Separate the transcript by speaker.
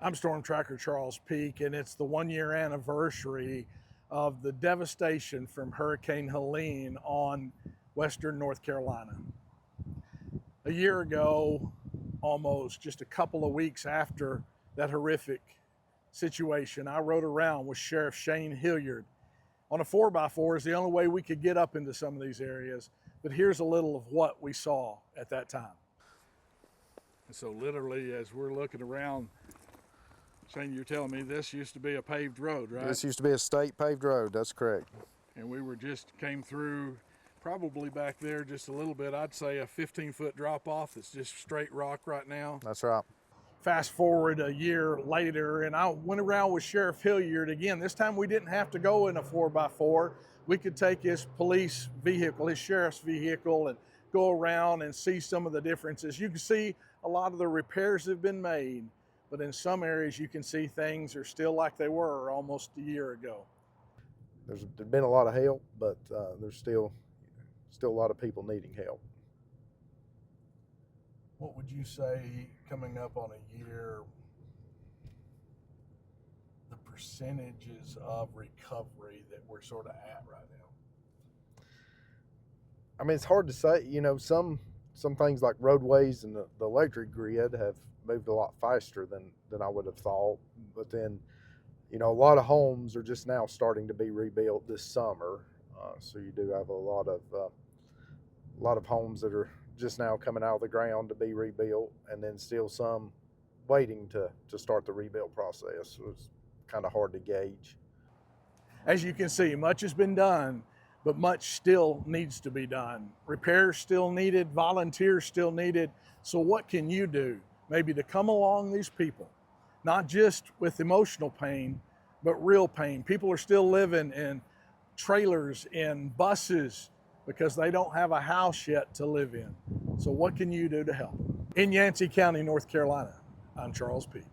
Speaker 1: I'm Storm Tracker Charles Peak, and it's the 1-year anniversary of the devastation from Hurricane Helene on western North Carolina. A year ago, almost just a couple of weeks after that horrific situation, I rode around with Sheriff Shane Hilliard on a 4x4. Is the only way we could get up into some of these areas. But here's a little of what we saw at that time. So literally, as we're looking around, Shane, you're telling me this used to be a paved road, right?
Speaker 2: This used to be a state paved road, that's correct.
Speaker 1: And we came through probably back there just a little bit. I'd say a 15-foot drop off that's just straight rock right now.
Speaker 2: That's right.
Speaker 1: Fast forward a year later, and I went around with Sheriff Hilliard again. This time we didn't have to go in a 4x4. We could take his police vehicle, his sheriff's vehicle, and go around and see some of the differences. You can see a lot of the repairs have been made, but in some areas you can see things are still like they were almost a year ago.
Speaker 2: There's been a lot of help, but there's still a lot of people needing help.
Speaker 1: What would you say, coming up on a year, the percentages of recovery that we're sort of at right now?
Speaker 2: I mean, it's hard to say. You know, some things like roadways and the electric grid have moved a lot faster than I would have thought. But then, you know, a lot of homes are just now starting to be rebuilt this summer. So you do have a lot of homes that are just now coming out of the ground to be rebuilt, and then still some waiting to start the rebuild process. So it's kind of hard to gauge.
Speaker 1: As you can see, much has been done, but much still needs to be done. Repairs still needed, volunteers still needed. So what can you do maybe to come along these people, not just with emotional pain, but real pain? People are still living in trailers, in buses, because they don't have a house yet to live in. So what can you do to help? In Yancey County, North Carolina, I'm Charles Peak.